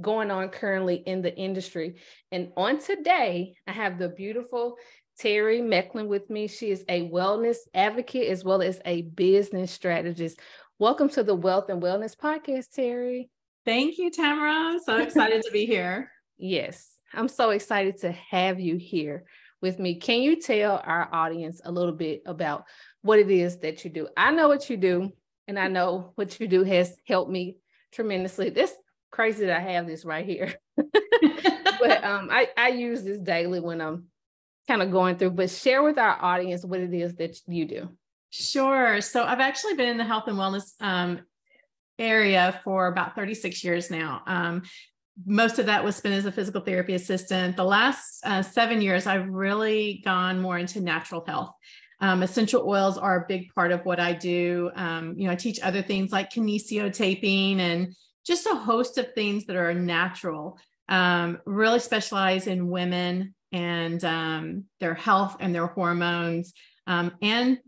going on currently in the industry. And on today, I have the beautiful Terry Mecklin with me. She is a wellness advocate as well as a business strategist. Welcome to the Wealth and Wellness Podcast, Terry. Thank you, Tamara. So excited to be here. Yes, I'm so excited to have you here with me. Can you tell our audience a little bit about what it is that you do? I know what you do, and I know what you do has helped me tremendously. This crazy that I have this right here. But I use this daily when I'm kind of going through, but share with our audience what it is that you do. Sure. So I've actually been in the health and wellness area for about 36 years now. Most of that was spent as a physical therapy assistant. The last 7 years, I've really gone more into natural health. Essential oils are a big part of what I do. I teach other things like kinesiotaping and just a host of things that are natural. Really specialize in women and their health and their hormones, and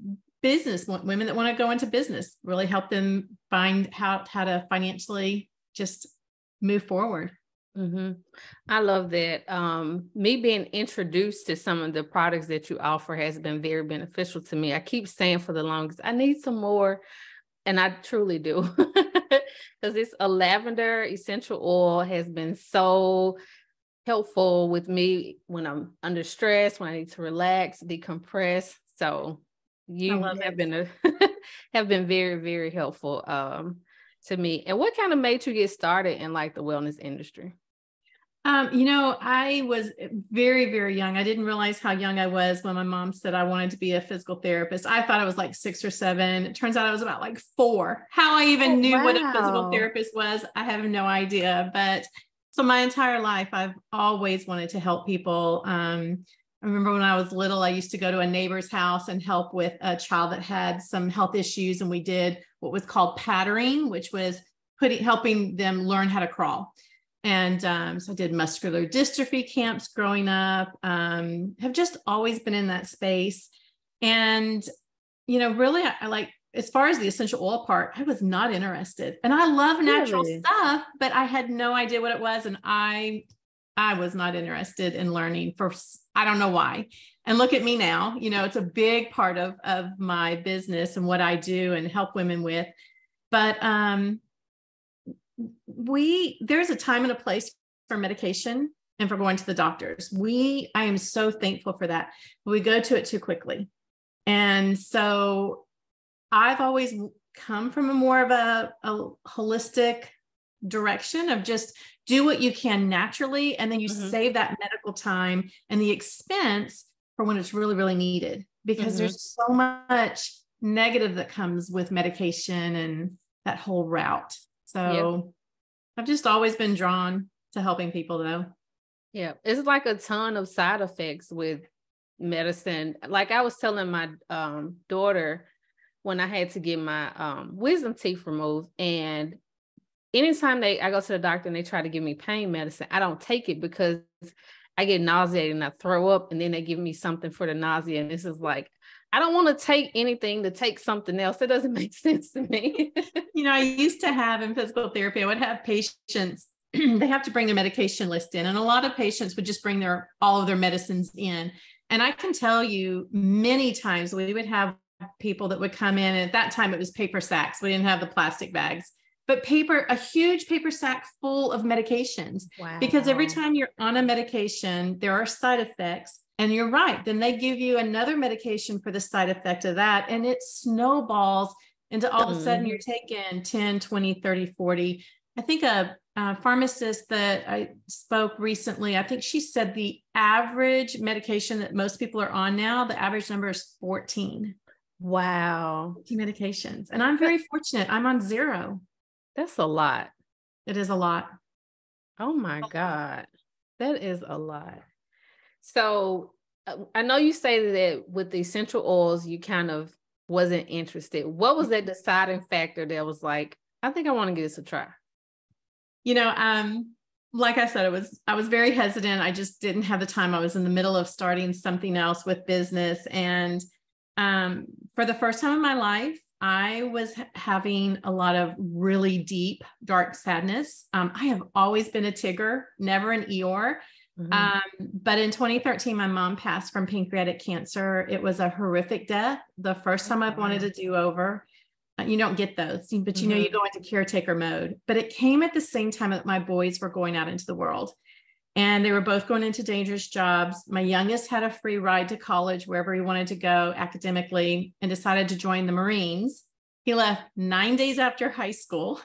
business, women that want to go into business, really help them find how to financially just move forward. Mm-hmm. I love that. Me being introduced to some of the products that you offer has been very beneficial to me. I keep saying for the longest, I need some more, and I truly do. Because this lavender essential oil has been so helpful with me when I'm under stress, when I need to relax, decompress. So you have been have been very, very helpful to me. And what kind of made you get started in like the wellness industry? I was very, very young. I didn't realize how young I was when my mom said I wanted to be a physical therapist. I thought I was like 6 or 7. It turns out I was about like 4. How I even knew what a physical therapist was, I have no idea. But so my entire life, I've always wanted to help people. I remember when I was little, I used to go to a neighbor's house and help with a child that had some health issues. And we did what was called pattering, which was helping them learn how to crawl. And so I did muscular dystrophy camps growing up, have just always been in that space. And, really, I like, as far as the essential oil part, I was not interested. And I love natural stuff, but I had no idea what it was. And I was not interested in learning I don't know why. And look at me now, it's a big part of my business and what I do and help women with. But there's a time and a place for medication and for going to the doctors. I am so thankful for that. We go to it too quickly. And so I've always come from a more of a holistic direction of just do what you can naturally. And then you save that medical time and the expense for when it's really, really needed, because there's so much negative that comes with medication and that whole route. So I've just always been drawn to helping people though. Yeah. It's like a ton of side effects with medicine. Like I was telling my daughter when I had to get my wisdom teeth removed, and anytime I go to the doctor and they try to give me pain medicine, I don't take it because I get nauseated and I throw up, and then they give me something for the nausea. And this is like, I don't want to take anything to take something else. That doesn't make sense to me. I used to have in physical therapy, I would have patients, they have to bring their medication list in. And a lot of patients would just bring all of their medicines in. And I can tell you many times we would have people that would come in, and at that time it was paper sacks. We didn't have the plastic bags, but a huge paper sack full of medications. Wow. Because every time you're on a medication, there are side effects. And you're right. Then they give you another medication for the side effect of that. And it snowballs into all of a sudden you're taking 10, 20, 30, 40. I think a pharmacist that I spoke recently, I think she said the average medication that most people are on now, the average number is 14. Wow. 14 medications. And I'm very fortunate. I'm on 0. That's a lot. It is a lot. Oh my God. That is a lot. So I know you say that with the essential oils, you kind of wasn't interested. What was that deciding factor that was like, I think I want to give this a try? Like I said, I was very hesitant. I just didn't have the time. I was in the middle of starting something else with business. And for the first time in my life, I was having a lot of really deep, dark sadness. I have always been a Tigger, never an Eeyore. But in 2013, my mom passed from pancreatic cancer. It was a horrific death. The first time I've wanted a do-over. You don't get those, but you go into caretaker mode. But it came at the same time that my boys were going out into the world. And they were both going into dangerous jobs. My youngest had a free ride to college wherever he wanted to go academically and decided to join the Marines. He left 9 days after high school.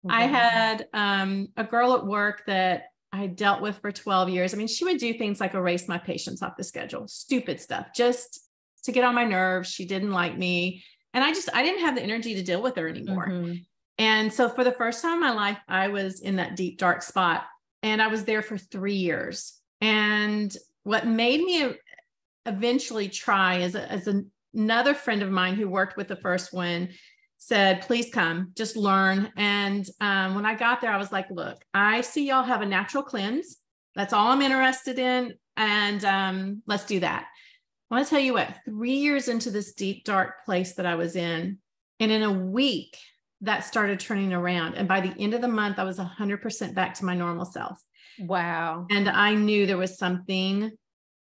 I had a girl at work that I dealt with for 12 years. I mean, she would do things like erase my patients off the schedule, stupid stuff, just to get on my nerves. She didn't like me. And I didn't have the energy to deal with her anymore. And so for the first time in my life, I was in that deep, dark spot. And I was there for 3 years. And what made me eventually try is another friend of mine who worked with the first one said, please come, just learn. And when I got there, I was like, look, I see y'all have a natural cleanse. That's all I'm interested in. And let's do that. I want to tell you what, 3 years into this deep, dark place that I was in, and in a week, that started turning around. And by the end of the month, I was 100% back to my normal self. Wow. And I knew there was something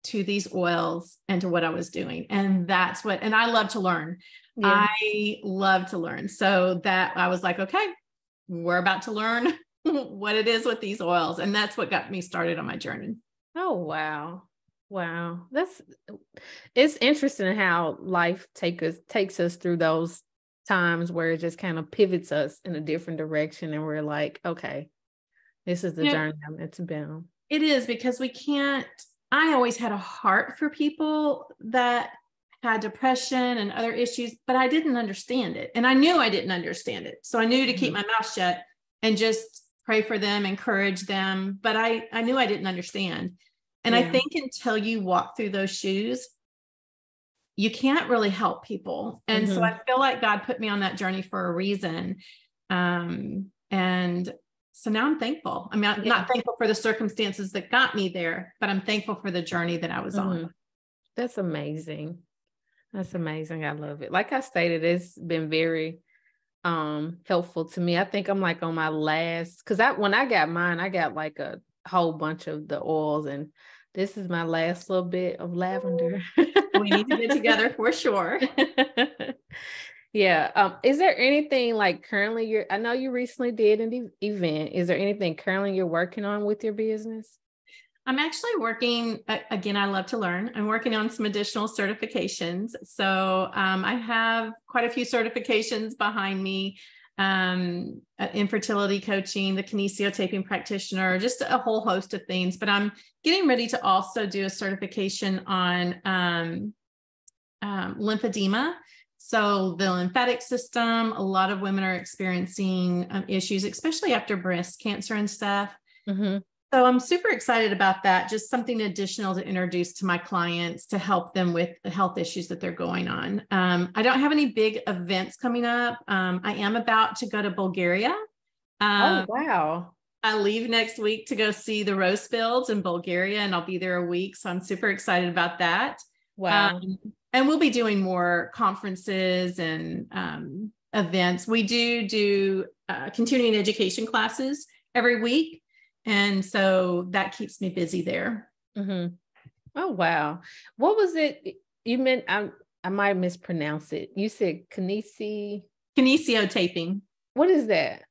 to these oils and to what I was doing. And and I love to learn. Yeah. I love to learn. So that I was like, okay, we're about to learn what it is with these oils. And that's what got me started on my journey. Oh, wow. Wow. It's interesting how life takes us through those times where it just kind of pivots us in a different direction. And we're like, okay, this is the journey I'm meant to be on. It is, because I always had a heart for people that had depression and other issues, but I didn't understand it. And I knew I didn't understand it. So I knew to keep my mouth shut and just pray for them, encourage them. But I knew I didn't understand. And I think until you walk through those shoes, you can't really help people. And so I feel like God put me on that journey for a reason. And so now I'm thankful. I mean, I'm not thankful for the circumstances that got me there, but I'm thankful for the journey that I was on. That's amazing. That's amazing. I love it. Like I stated, it's been very helpful to me. I think I'm like on my last, because when I got mine, I got like a whole bunch of the oils, and this is my last little bit of lavender. We need to get together for sure. Yeah. Is there anything like currently I know you recently did an event. Is there anything currently you're working on with your business? I'm actually working, again, I love to learn. I'm working on some additional certifications. So I have quite a few certifications behind me. Infertility coaching, the kinesiotaping practitioner, just a whole host of things. But I'm getting ready to also do a certification on lymphedema. So the lymphatic system, a lot of women are experiencing issues, especially after breast cancer and stuff. So I'm super excited about that. Just something additional to introduce to my clients to help them with the health issues that they're going on. I don't have any big events coming up. I am about to go to Bulgaria. Oh, wow. I leave next week to go see the rose fields in Bulgaria, and I'll be there a week. So I'm super excited about that. Wow. And we'll be doing more conferences and events. We do continuing education classes every week. And so that keeps me busy there. Oh, wow. What was it you meant? I might mispronounce it. You said kinesiotaping. What is that?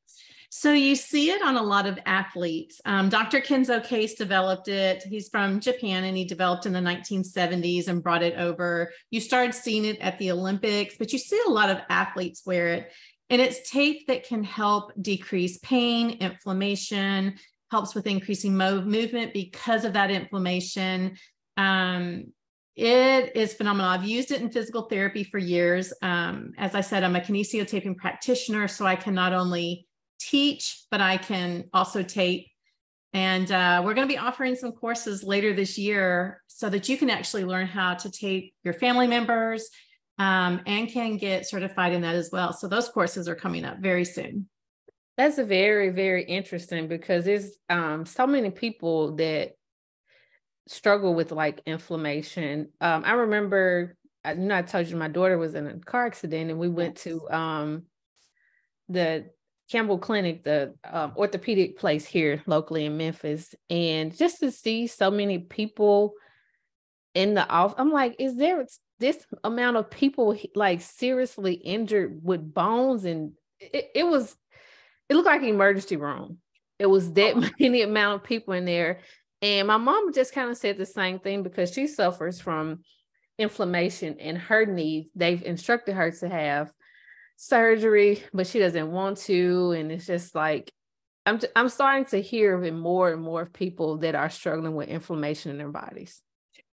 So you see it on a lot of athletes. Dr. Kenzo Case developed it. He's from Japan, and he developed in the 1970s and brought it over. You started seeing it at the Olympics, but you see a lot of athletes wear it. And it's tape that can help decrease pain, inflammation, helps with increasing movement because of that inflammation. It is phenomenal. I've used it in physical therapy for years. As I said, I'm a kinesiotaping practitioner, so I can not only teach, but I can also tape. And we're going to be offering some courses later this year so that you can actually learn how to tape your family members and can get certified in that as well. So those courses are coming up very soon. That's very, very interesting, because there's so many people that struggle with like inflammation. I remember I told you my daughter was in a car accident, and we went to the Campbell Clinic, the orthopedic place here locally in Memphis. And just to see so many people in the office, I'm like, is there this amount of people like seriously injured with bones? And it looked like an emergency room. It was that many amount of people in there. And my mom just kind of said the same thing because she suffers from inflammation in her knee. They've instructed her to have surgery, but she doesn't want to. And it's just like, I'm starting to hear of it more and more of people that are struggling with inflammation in their bodies.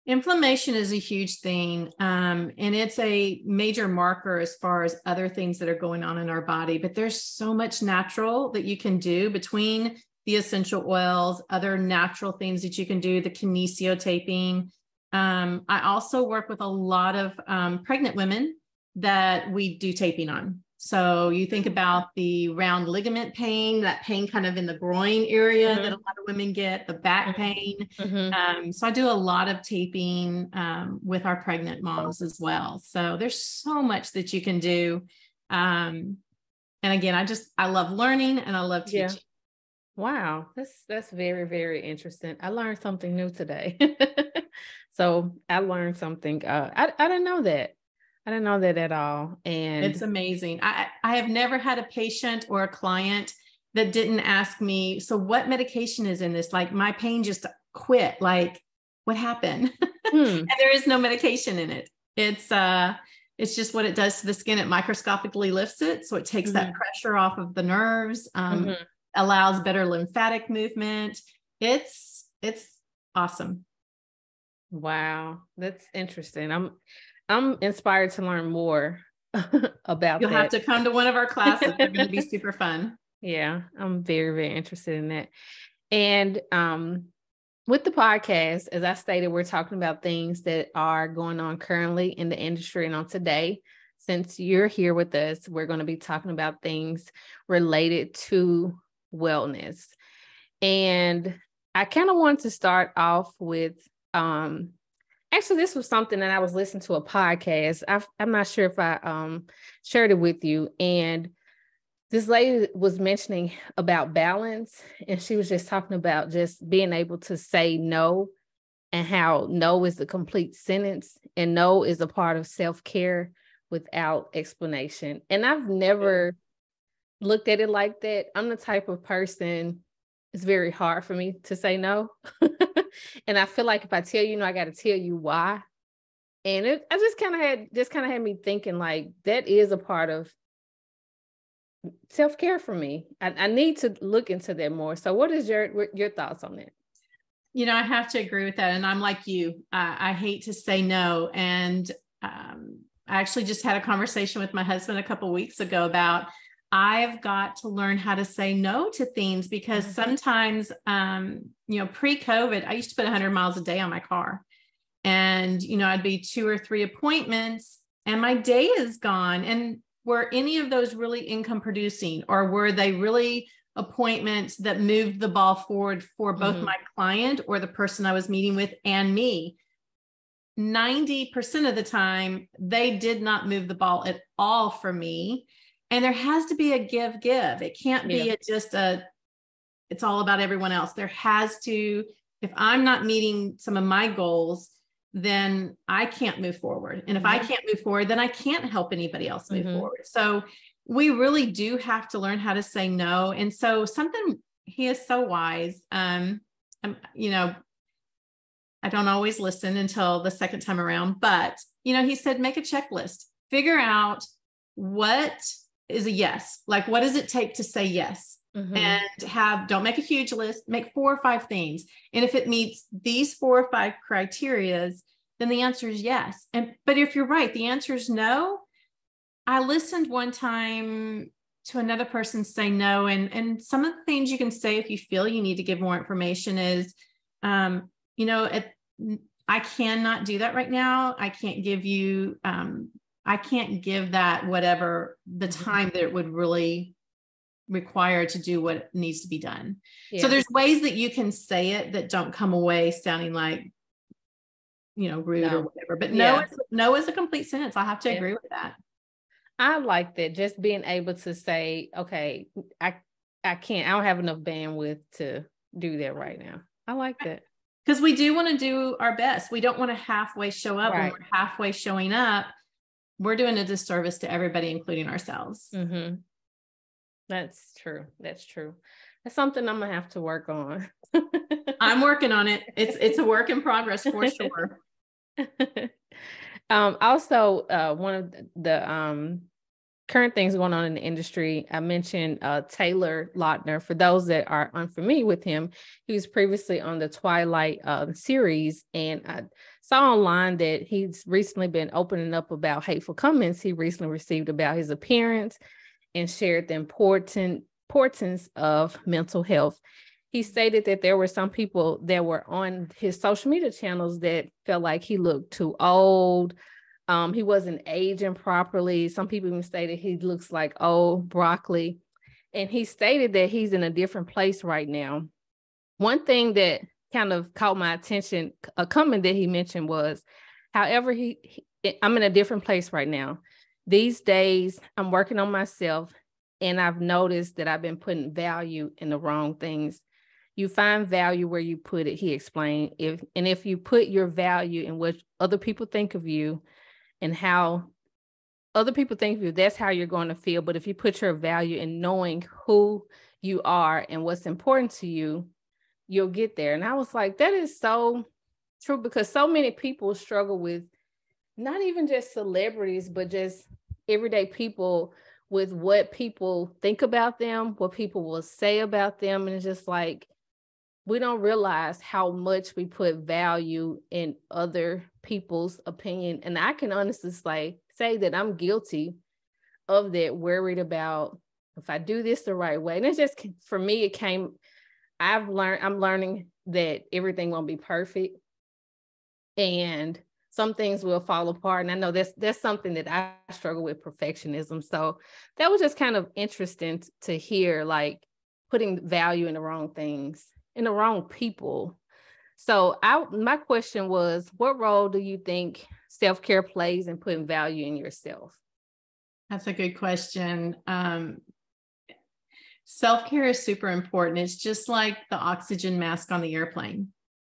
Inflammation is a huge thing, and it's a major marker as far as other things that are going on in our body. But there's so much natural that you can do between the essential oils, other natural things that you can do, the kinesiotaping. I also work with a lot of pregnant women that we do taping on. So you think about the round ligament pain, that pain kind of in the groin area that a lot of women get, the back pain. So I do a lot of taping with our pregnant moms as well. So there's so much that you can do. And again, I love learning and I love teaching. Yeah. Wow. That's very, very interesting. I learned something new today. So I learned something. I didn't know that. I didn't know that at all. And it's amazing. I have never had a patient or a client that didn't ask me, so what medication is in this? Like my pain just quit. Like what happened? And there is no medication in it. It's just what it does to the skin. It microscopically lifts it. So it takes that pressure off of the nerves, allows better lymphatic movement. It's awesome. Wow. That's interesting. I'm inspired to learn more about You'll that. have to come to one of our classes. They're going to be super fun. Yeah, I'm very, very interested in that. And with the podcast, as I stated, we're talking about things that are going on currently in the industry. And on today, since you're here with us, we're going to be talking about things related to wellness. And I kind of want to start off with actually, this was something that I was listening to a podcast. I'm not sure if I shared it with you. And this lady was mentioning about balance. And she was just talking about just being able to say no, and how no is the complete sentence. And no is a part of self-care without explanation. And I've never looked at it like that. I'm the type of person, it's very hard for me to say no. And I feel like if I tell you no, I got to tell you why. And I just kind of had me thinking like that is a part of self-care for me. I need to look into that more. So what is your thoughts on that? You know, I have to agree with that. And I'm like you, I hate to say no. And I actually just had a conversation with my husband a couple of weeks ago about I've got to learn how to say no to things because sometimes, pre-COVID, I used to put 100 miles a day on my car and, I'd be 2 or 3 appointments and my day is gone. And were any of those really income producing or were they really appointments that moved the ball forward for both my client or the person I was meeting with and me? 90% of the time, they did not move the ball at all for me. And there has to be a give. It can't be it's all about everyone else. There has to, if I'm not meeting some of my goals, then I can't move forward. And if I can't move forward, then I can't help anybody else move forward. So we really do have to learn how to say no. And so he is so wise. I don't always listen until the second time around, but, he said, make a checklist, figure out what is a yes. Like, what does it take to say yes? And don't make a huge list, make 4 or 5 things. And if it meets these 4 or 5 criterias, then the answer is yes. But if you're right, the answer is no. I listened one time to another person say no. And some of the things you can say if you feel you need to give more information is, I cannot do that right now. I can't give you, I can't give that whatever the time that it would really require to do what needs to be done. Yeah. So there's ways that you can say it that don't come away sounding like rude or No. whatever, but Yeah. no is a complete sentence. I have to Yeah. agree with that. I like that. Just being able to say, okay, I can't, I don't have enough bandwidth to do that right now. I like that. Because we do want to do our best. We don't want to halfway show up. When Right. we're halfway showing up, we're doing a disservice to everybody, including ourselves. Mm-hmm. That's true. That's true. That's something I'm gonna have to work on. I'm working on it. It's a work in progress for sure. Also, one of the current things going on in the industry, I mentioned Taylor Lautner. For those that are unfamiliar with him, he was previously on the Twilight series, and I saw online that he's recently been opening up about hateful comments he recently received about his appearance and shared the importance of mental health. He stated that there were some people that were on his social media channels that felt like he looked too old. He wasn't aging properly. Some people even stated he looks like old broccoli. And he stated that he's in a different place right now. One thing that kind of caught my attention, a comment that he mentioned was, however, I'm in a different place right now. These days, I'm working on myself, and I've noticed that I've been putting value in the wrong things. You find value where you put it, he explained. If you put your value in what other people think of you and how other people think of you, that's how you're going to feel. But if you put your value in knowing who you are and what's important to you, you'll get there. And I was like, that is so true, because so many people struggle with not even just celebrities, but just everyday people, with what people think about them, what people will say about them. And it's just like, we don't realize how much we put value in other people's opinion. And I can honestly say that I'm guilty of that, worried about if I do this the right way. And it's just, for me, I'm learning that everything won't be perfect, and some things will fall apart. And I know that's something that I struggle with, perfectionism. So that was just kind of interesting to hear, like, putting value in the wrong things, in the wrong people. So my question was, what role do you think self-care plays in putting value in yourself? That's a good question. Self-care is super important. It's just like the oxygen mask on the airplane.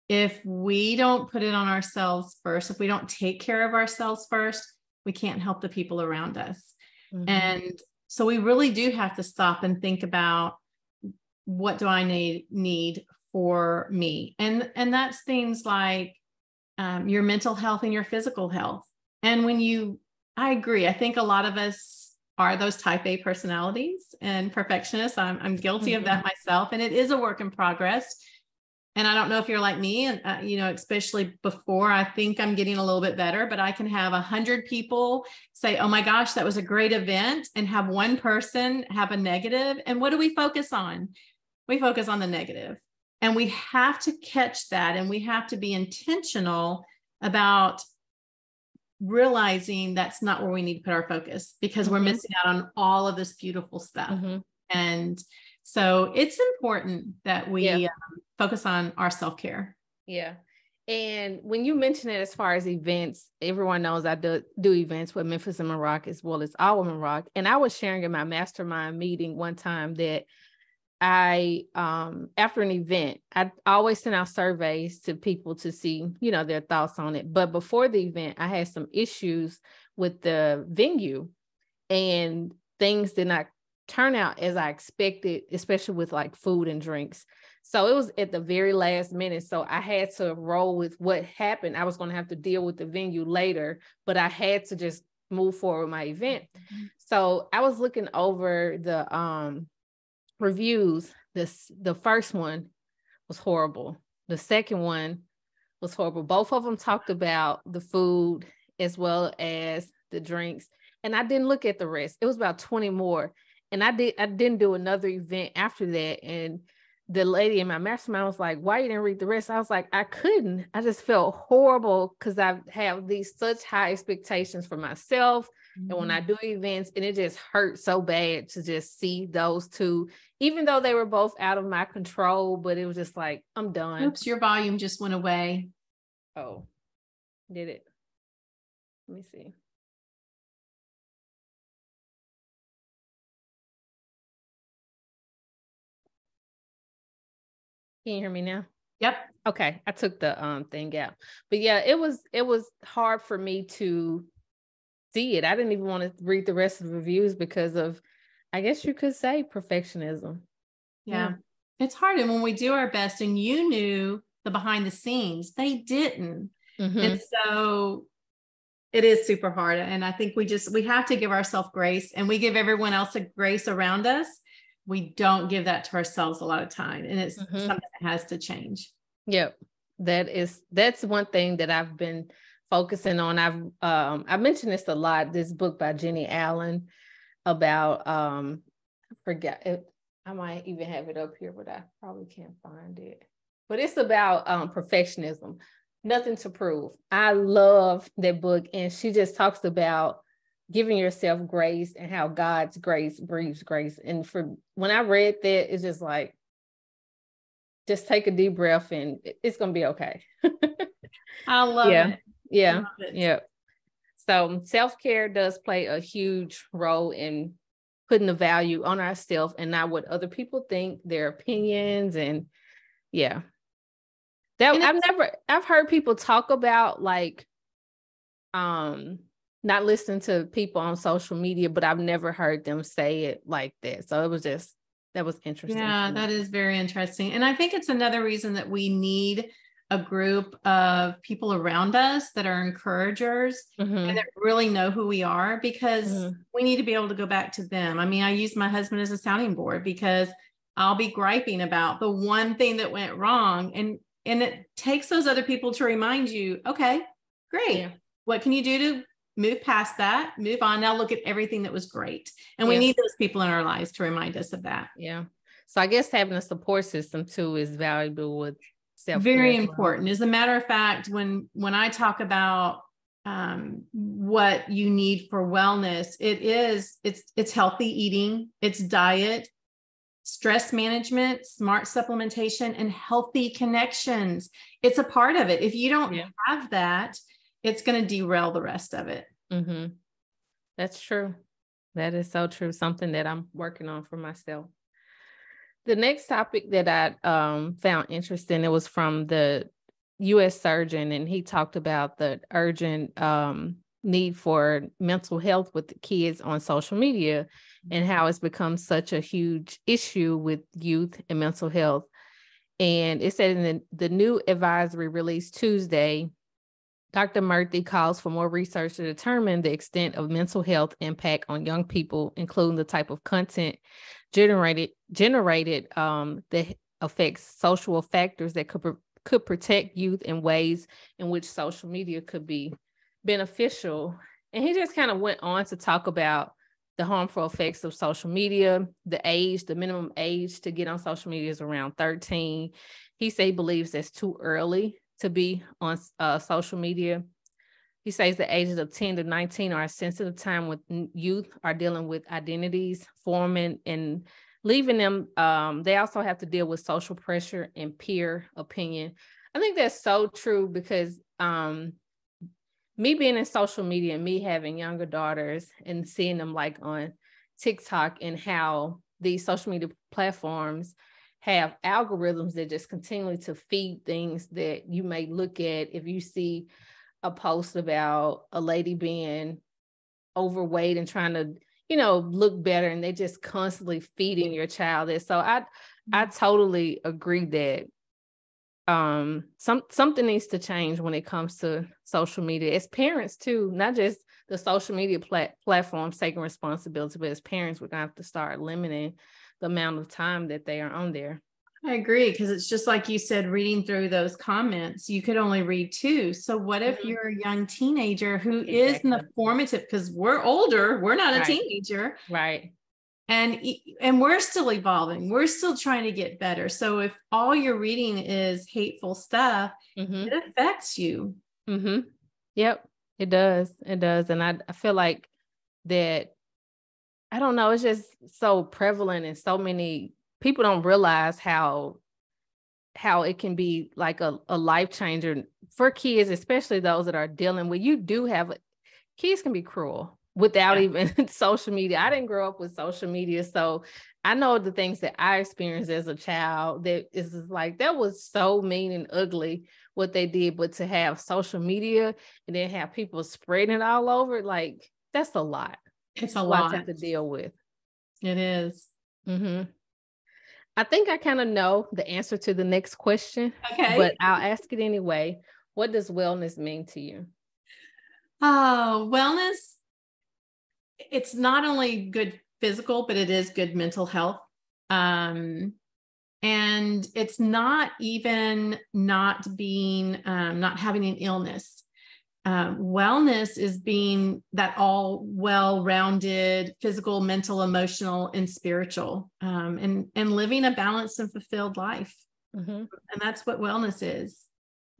If we don't put it on ourselves first, if we don't take care of ourselves first, we can't help the people around us. Mm-hmm. And so we really do have to stop and think about, what do I need for me? And that's things like your mental health and your physical health. And I agree. I think a lot of us are those type A personalities and perfectionists. I'm guilty of that myself, and it is a work in progress. And I don't know if you're like me, and especially before, I think I'm getting a little bit better, but I can have 100 people say, oh my gosh, that was a great event, and have one person have a negative. And what do we focus on? We focus on the negative. And we have to catch that, and we have to be intentional about realizing that's not where we need to put our focus, because we're missing out on all of this beautiful stuff. And so it's important that we focus on our self-care. Yeah. And when you mention it as far as events, everyone knows I do events with Memphis Women Rock as well as All Women Rock. And I was sharing in my mastermind meeting one time that I, after an event, I always send out surveys to people to see, their thoughts on it. But before the event, I had some issues with the venue, and things did not turn out as I expected, especially with like food and drinks. So it was at the very last minute. So I had to roll with what happened. I was going to have to deal with the venue later, but I had to just move forward with my event. So I was looking over the reviews. The first one was horrible. The second one was horrible. Both of them talked about the food as well as the drinks. And I didn't look at the rest. It was about 20 more. And I didn't do another event after that. And the lady in my mastermind was like, why you didn't read the rest? I was like, I couldn't. I just felt horrible, because I have these such high expectations for myself. And when I do events, and it just hurt so bad to just see those two, even though they were both out of my control, but it was just like, I'm done. Oops, your volume just went away. Oh, Did it? Let me see. Can you hear me now? Yep. Okay. I took the thing out. But yeah, it was hard for me to see it. I didn't even want to read the rest of the reviews because of, I guess you could say, perfectionism. Yeah. It's hard. And when we do our best, and you knew the behind the scenes, they didn't. And so it is super hard. And I think we have to give ourselves grace, and we give everyone else a grace around us. We don't give that to ourselves a lot of time. And it's something that has to change. Yep. That's one thing that I've been focusing on. I mentioned this a lot, this book by Jenny Allen about, I forget it. I might even have it up here, but I probably can't find it. But it's about perfectionism, nothing to prove. I love that book. And she just talks about giving yourself grace and how God's grace breeds grace. And when I read that, it's just like, just take a deep breath and it's going to be okay. I love it. Yeah. Love it. Yeah. So self-care does play a huge role in putting the value on ourselves and not what other people think, their opinions. And yeah, I've heard people talk about like, not listening to people on social media, but I've never heard them say it like that. So that was interesting. Yeah, that is very interesting. And I think it's another reason that we need a group of people around us that are encouragers and that really know who we are, because we need to be able to go back to them. I mean, I use my husband as a sounding board because I'll be griping about the one thing that went wrong. And it takes those other people to remind you, okay, great. Yeah. What can you do to move past that, move on? Now look at everything that was great. And we need those people in our lives to remind us of that. Yeah. So I guess having a support system too is valuable with self-care. Very important. As a matter of fact, when I talk about what you need for wellness, it's healthy eating, it's diet, stress management, smart supplementation, and healthy connections. It's a part of it. If you don't have that, it's going to derail the rest of it. That's true. That is so true. Something that I'm working on for myself. The next topic that I found interesting, it was from the U.S. surgeon, and he talked about the urgent need for mental health with the kids on social media and how it's become such a huge issue with youth and mental health. And it said in the new advisory released Tuesday, Dr. Murthy calls for more research to determine the extent of mental health impact on young people, including the type of content generated that affects social factors that could protect youth in ways in which social media could be beneficial. And he just kind of went on to talk about the harmful effects of social media. The minimum age to get on social media is around 13. He said he believes that's too early to be on social media. He says the ages of 10 to 19 are a sensitive time when youth are dealing with identities, forming and leaving them. They also have to deal with social pressure and peer opinion. I think that's so true because me being in social media and me having younger daughters and seeing them like on TikTok and how these social media platforms have algorithms that just continually to feed things that you may look at. If you see a post about a lady being overweight and trying to, look better, and they just constantly feeding your child this. So I totally agree that something needs to change when it comes to social media as parents too, not just the social media platforms taking responsibility, but as parents, we're gonna have to start limiting the amount of time that they are on there. I agree, because it's just like you said, reading through those comments, you could only read 2. So what if you're a young teenager who is in the formative, because we're older, we're not a teenager. Right. And we're still evolving. We're still trying to get better. So if all you're reading is hateful stuff, it affects you. Yep, it does. It does. And I feel like that, I don't know, it's just so prevalent and so many people don't realize how how it can be like a life changer for kids, especially those that are dealing with, you do have, kids can be cruel without even social media. I didn't grow up with social media, so I know the things that I experienced as a child that is like, that was so mean and ugly what they did. But to have social media and then have people spreading it all over, like, that's a lot. It's a lot to lot. have to deal with. It is. Mm-hmm. I think I kind of know the answer to the next question, Okay. but I'll ask it anyway. What does wellness mean to you? Oh, wellness. It's not only good physical, but it is good mental health. And it's not even not having an illness. Wellness is being that all well-rounded physical, mental, emotional, and spiritual, and living a balanced and fulfilled life. Mm-hmm. And that's what wellness is.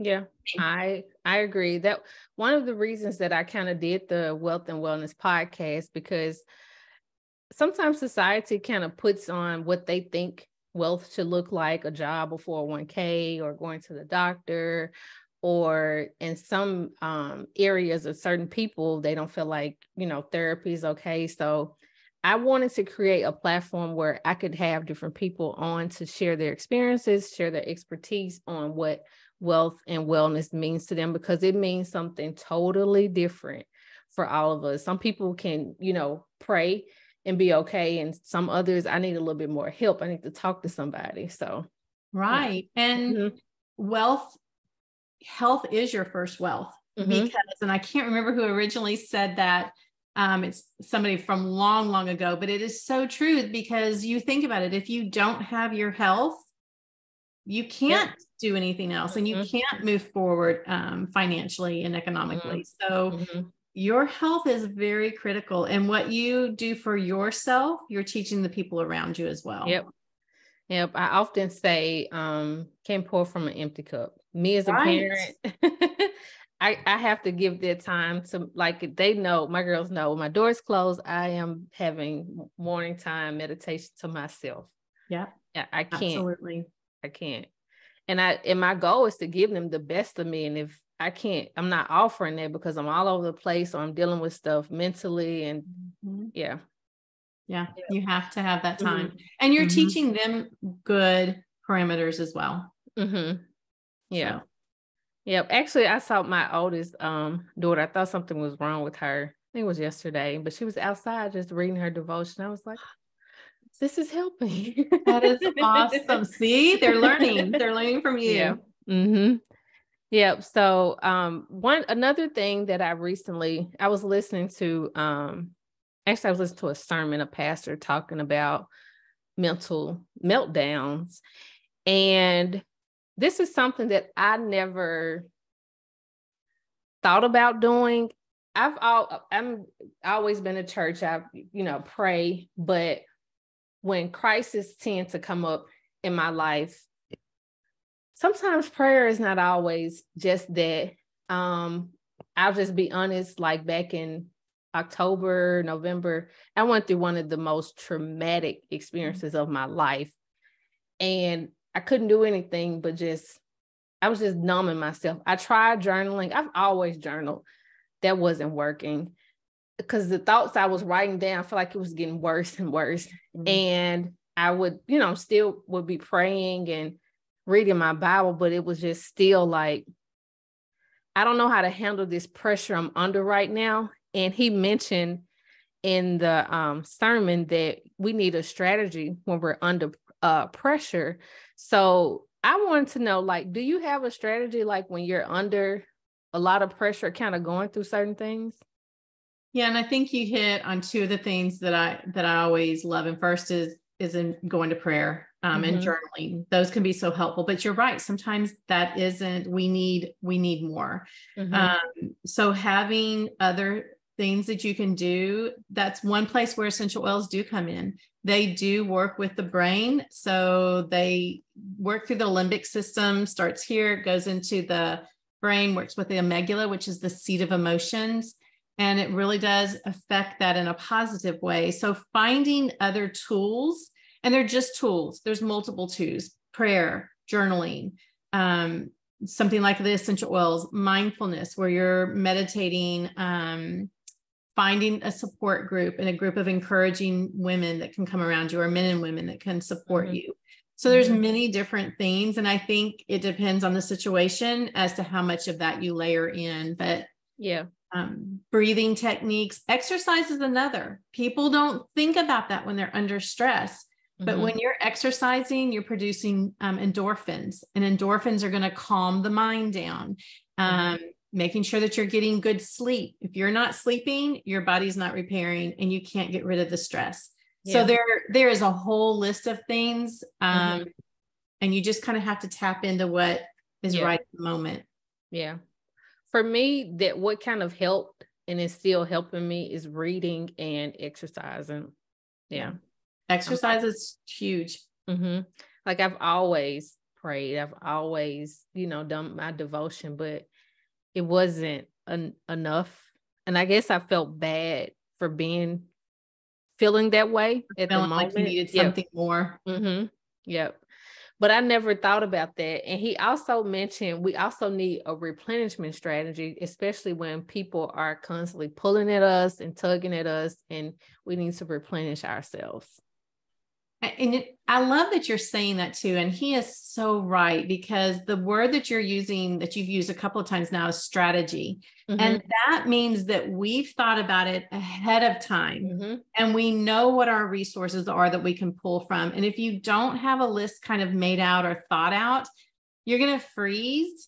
Yeah, I agree. That one of the reasons that I kind of did the Wealth and Wellness podcast, because sometimes society kind of puts on what they think wealth should look like, a job, a 401k, or going to the doctor, or in some areas of certain people, they don't feel like, therapy is okay. So I wanted to create a platform where I could have different people on to share their experiences, share their expertise on what wealth and wellness means to them, because it means something totally different for all of us. Some people can, pray and be okay. And some others, I need a little bit more help. I need to talk to somebody. So. Right. And health is your first wealth, because, and I can't remember who originally said that. It's somebody from long, long ago, but it is so true, because you think about it. If you don't have your health, you can't do anything else, and you can't move forward financially and economically. So your health is very critical, and what you do for yourself, you're teaching the people around you as well. Yep. I often say, can't pour from an empty cup. Me as a parent, I have to give their time to, like, they know, my girls know when my door's closed, I am having morning time meditation to myself. Yeah. I can't. Absolutely. I can't. And my goal is to give them the best of me. And if I can't, I'm not offering that because I'm all over the place, or I'm dealing with stuff mentally. And yeah, you have to have that time. And you're teaching them good parameters as well. Yeah. So. Yep. Actually, I saw my oldest daughter. I thought something was wrong with her. I think it was yesterday, but she was outside just reading her devotion. I was like, this is helping. That is awesome. See, they're learning. They're learning from you. Yeah. Yep. So another thing that I was listening to, actually I was listening to a sermon, a pastor talking about mental meltdowns. And this is something that I never thought about doing. I've always been a church. I, pray, but when crises tend to come up in my life, sometimes prayer is not always just that. I'll just be honest, like back in October, November, I went through one of the most traumatic experiences of my life. And I couldn't do anything but I was just numbing myself. I tried journaling. I've always journaled. That wasn't working because the thoughts I was writing down, I feel like it was getting worse and worse. And I would, still would be praying and reading my Bible, but it was just still like, I don't know how to handle this pressure I'm under right now. And he mentioned in the sermon that we need a strategy when we're under pressure. So I wanted to know, like, do you have a strategy, like when you're under a lot of pressure, kind of going through certain things? Yeah. And I think you hit on two of the things that I always love. And first is in going to prayer and journaling. Those can be so helpful, but you're right. Sometimes that isn't, we need more. So having other things that you can do, that's one place where essential oils do come in. They do work with the brain. So they work through the limbic system, starts here, goes into the brain, works with the amygdala, which is the seat of emotions. And it really does affect that in a positive way. So finding other tools, and they're just tools. There's multiple tools: prayer, journaling, something like the essential oils, mindfulness, where you're meditating, finding a support group and a group of encouraging women that can come around you, or men and women that can support you. So there's many different things. And I think it depends on the situation as to how much of that you layer in. But yeah, breathing techniques, exercise is another. People don't think about that when they're under stress. But when you're exercising, you're producing endorphins, and endorphins are going to calm the mind down, making sure that you're getting good sleep. If you're not sleeping, your body's not repairing, and you can't get rid of the stress. Yeah. So there is a whole list of things, and you just kind of have to tap into what is right at the moment. Yeah. For me, that what kind of helped and is still helping me is reading and exercising. Yeah. Exercise is huge. Like I've always prayed. I've always, done my devotion, but it wasn't enough. And I guess I felt bad for feeling that way at the moment. Like you needed something more. Yep. But I never thought about that. And he also mentioned we also need a replenishment strategy, especially when people are constantly pulling at us and tugging at us, and we need to replenish ourselves. And I love that you're saying that too. And he is so right, because the word that you're using, that you've used a couple of times now, is strategy. And that means that we've thought about it ahead of time, and we know what our resources are that we can pull from. And if you don't have a list kind of made out or thought out, you're going to freeze,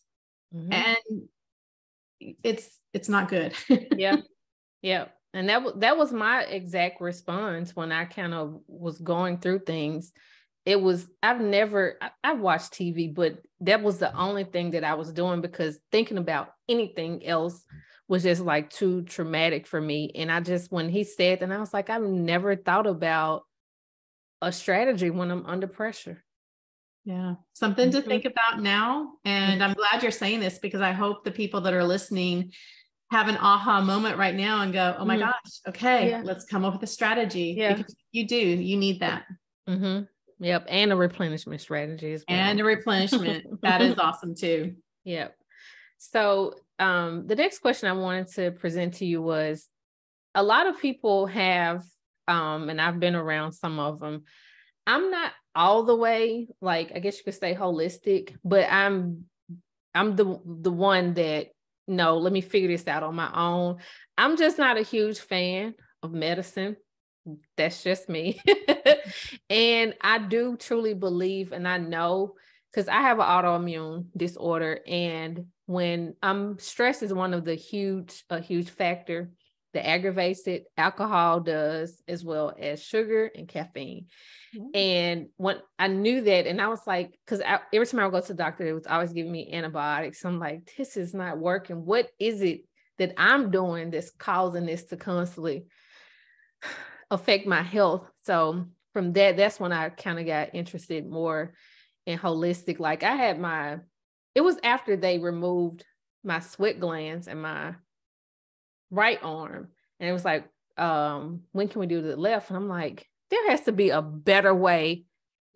and it's not good. Yeah. And that was my exact response when I kind of was going through things. It was, I've watched TV, but that was the only thing that I was doing, because thinking about anything else was just like too traumatic for me. And when he said that, I was like, I've never thought about a strategy when I'm under pressure. Yeah. Something to think about now. And I'm glad you're saying this, because I hope the people that are listening have an aha moment right now and go, oh my gosh, okay, let's come up with a strategy. Because you need that. Yep. And a replenishment strategy as well. And a replenishment. That is awesome too. Yep. So the next question I wanted to present to you was, a lot of people have, and I've been around some of them, I'm not all the way, like, I guess you could say holistic, but I'm the one that, no, let me figure this out on my own. I'm just not a huge fan of medicine. That's just me. And I do truly believe, and I know, because I have an autoimmune disorder, and when stress is one of the a huge factor that aggravates it. Alcohol does, as well as sugar and caffeine. And when I knew that, and I was like, because every time I would go to the doctor, it was always giving me antibiotics. I'm like, this is not working. What is it that I'm doing that's causing this to constantly affect my health? So from that's when I kind of got interested more in holistic. Like it was after they removed my sweat glands in my right arm. And it was like, when can we do the left? And I'm like, there has to be a better way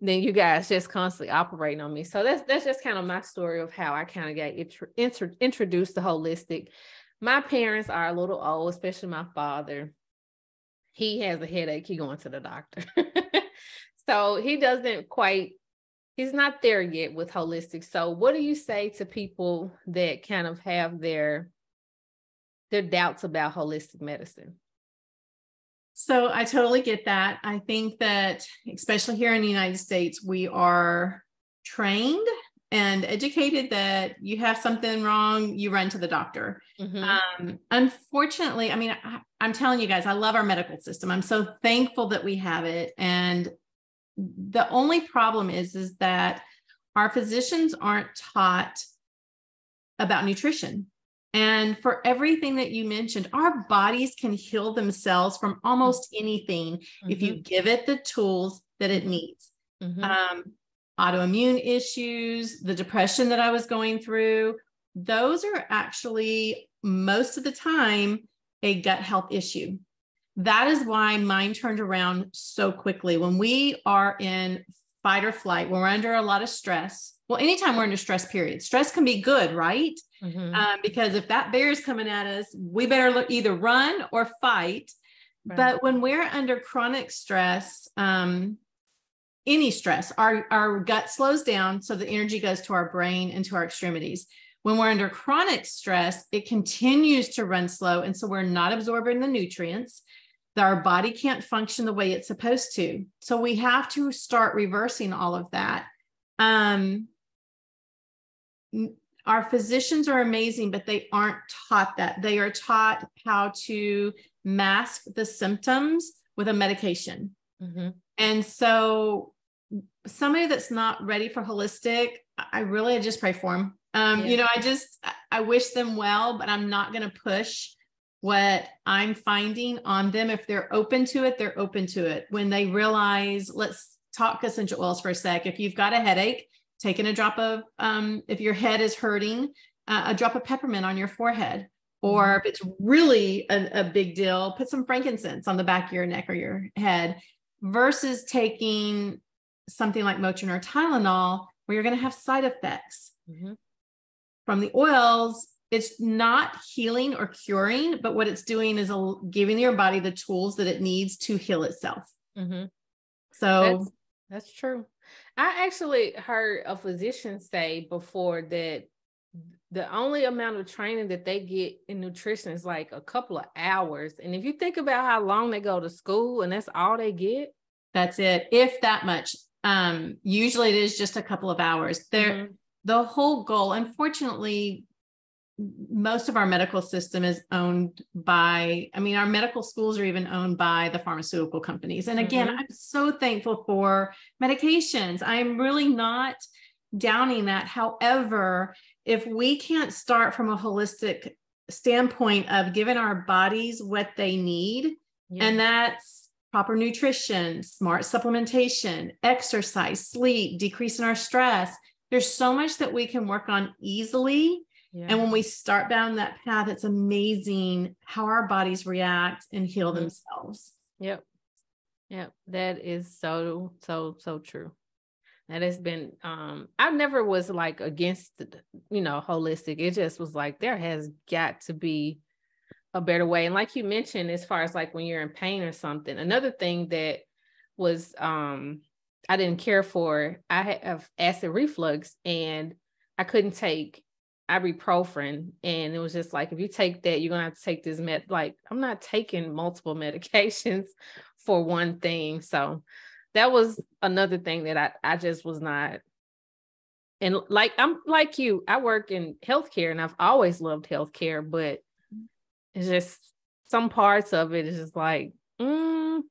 than you guys just constantly operating on me. So that's just kind of my story of how I kind of got introduced to holistic. My parents are a little old, especially my father. He has a headache. He's going to the doctor. So he's not there yet with holistic. So what do you say to people that kind of have their doubts about holistic medicine? So I totally get that. I think that, especially here in the United States, we are trained and educated that you have something wrong, you run to the doctor. Unfortunately, I mean, I'm telling you guys, I love our medical system. I'm so thankful that we have it. And the only problem is that our physicians aren't taught about nutrition. And for everything that you mentioned, our bodies can heal themselves from almost anything if you give it the tools that it needs. Autoimmune issues, the depression that I was going through, those are actually most of the time a gut health issue. That is why mine turned around so quickly. When we are in fight or flight, when we're under a lot of stress. Well, anytime we're under stress, period. Stress can be good, right? Because if that bear is coming at us, we better either run or fight. Right. But when we're under chronic stress, any stress, our gut slows down, so the energy goes to our brain and to our extremities. When we're under chronic stress, it continues to run slow, and so we're not absorbing the nutrients. Our body can't function the way it's supposed to. So we have to start reversing all of that. Our physicians are amazing, but they aren't taught that. They are taught how to mask the symptoms with a medication. And so somebody that's not ready for holistic, I just pray for them. I wish them well, but I'm not going to push what I'm finding on them. If they're open to it, they're open to it. When they realize, let's talk essential oils for a sec. If you've got a headache, taking a drop of, if your head is hurting, a drop of peppermint on your forehead, or if it's really a big deal, put some frankincense on the back of your neck or your head, versus taking something like Motrin or Tylenol, where you're going to have side effects. From the oils, it's not healing or curing, but what it's doing is giving your body the tools that it needs to heal itself. So that's true. I actually heard a physician say before that the only amount of training that they get in nutrition is like a couple of hours. And if you think about how long they go to school and that's all they get. That's it. If that much. Usually it is just a couple of hours. The whole goal, unfortunately, most of our medical system is owned by, our medical schools are even owned by the pharmaceutical companies. And again, I'm so thankful for medications. I'm really not downing that. However, if we can't start from a holistic standpoint of giving our bodies what they need, and that's proper nutrition, smart supplementation, exercise, sleep, decreasing our stress, there's so much that we can work on easily. And when we start down that path, it's amazing how our bodies react and heal themselves. Yep. That is so true. That has been, I never was like against, holistic. It just was like, there has got to be a better way. And like you mentioned, as far as like when you're in pain or something, another thing that was, I didn't care for, I have acid reflux and I couldn't take ibuprofen, and it was just like, if you take that, you're gonna have to take this I'm not taking multiple medications for one thing. So that was another thing that I just was not. And like, I'm like you, I work in healthcare and I've always loved healthcare, but it's just some parts of it is just like, I'll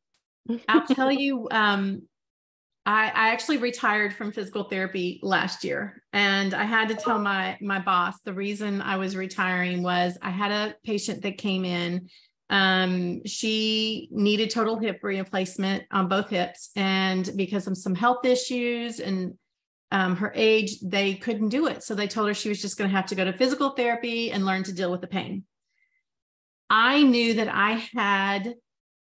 tell you, I actually retired from physical therapy last year, and I had to tell my boss the reason I was retiring was I had a patient that came in. She needed total hip replacement on both hips, and because of some health issues and her age, they couldn't do it. So they told her she was just going to have to go to physical therapy and learn to deal with the pain. I knew that I had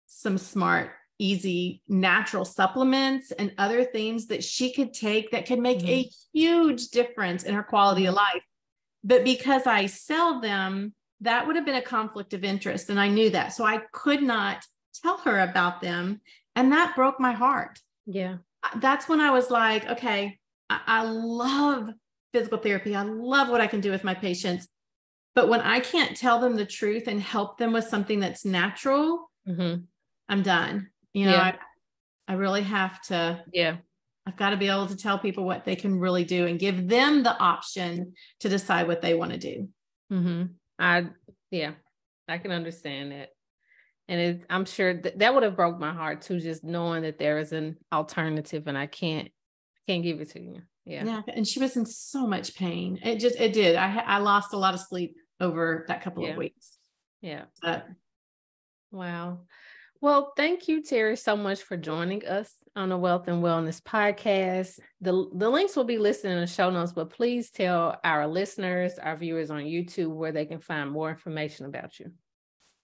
some smart, easy, natural supplements and other things that she could take that could make a huge difference in her quality of life. But because I sell them, that would have been a conflict of interest. And I knew that. So I could not tell her about them. And that broke my heart. Yeah. That's when I was like, okay, I love physical therapy. I love what I can do with my patients. But when I can't tell them the truth and help them with something that's natural, I'm done. I really have to. Yeah. I've got to be able to tell people what they can really do and give them the option to decide what they want to do. I can understand that. And I'm sure that would have broke my heart too, just knowing that there is an alternative and I can't give it to you. Yeah. And she was in so much pain. It did. I lost a lot of sleep over that couple of weeks. Yeah. Wow. Well, thank you, Terry, so much for joining us on the Wealth and Wellness podcast. The links will be listed in the show notes, but please tell our listeners, our viewers on YouTube, where they can find more information about you.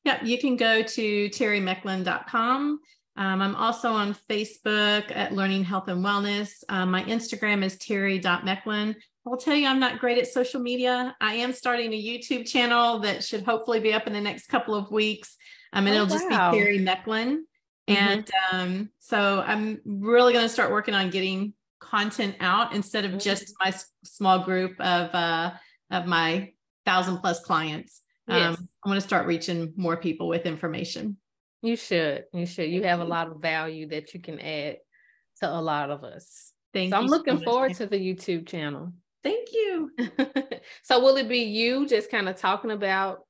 Yeah, you can go to terrymecklin.com. I'm also on Facebook at Learning Health and Wellness. My Instagram is Terry.Mecklin. I will tell you, I'm not great at social media. I am starting a YouTube channel that should hopefully be up in the next couple of weeks. And it'll just be Terry Mecklin. And so I'm really going to start working on getting content out instead of just my small group of my 1,000+ clients. Yes. I want to start reaching more people with information. You should. You have a lot of value that you can add to a lot of us. Thank you. I'm looking forward to the YouTube channel. Thank you. So will it be you just kind of talking about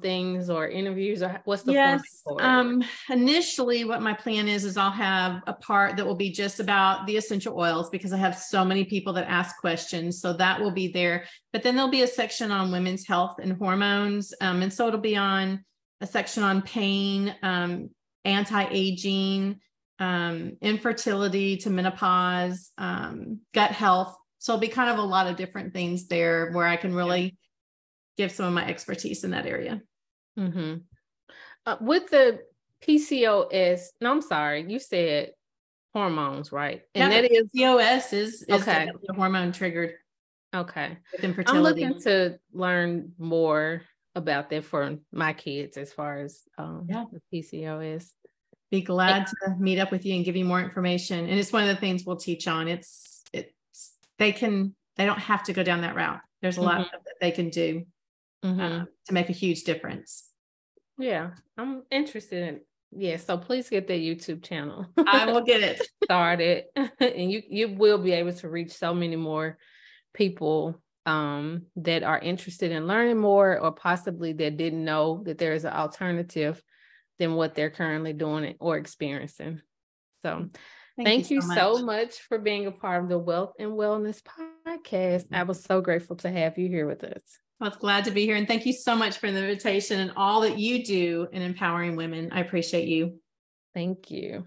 things or interviews, or what's the format for it? Initially what my plan is I'll have a part that will be just about the essential oils, because I have so many people that ask questions. So that will be there, but then there'll be a section on women's health and hormones. And so it'll be on a section on pain, anti-aging, infertility to menopause, gut health. So it'll be kind of a lot of different things there where I can really give some of my expertise in that area. Mm-hmm. With the PCOS, no, I'm sorry, you said hormones, right? And that is PCOS is okay. The hormone triggered. Okay. With infertility. I'm looking to learn more about that for my kids as far as the PCOS. Be glad to meet up with you and give you more information. And it's one of the things we'll teach on. They don't have to go down that route. There's a lot of that they can do to make a huge difference. Yeah, I'm interested in, so please get that YouTube channel. I will get it started. And you will be able to reach so many more people that are interested in learning more, or possibly that didn't know that there is an alternative than what they're currently doing or experiencing. So thank you so much for being a part of the Wealth and Wellness podcast. I was so grateful to have you here with us. I was glad to be here. And thank you so much for the invitation and all that you do in empowering women. I appreciate you. Thank you.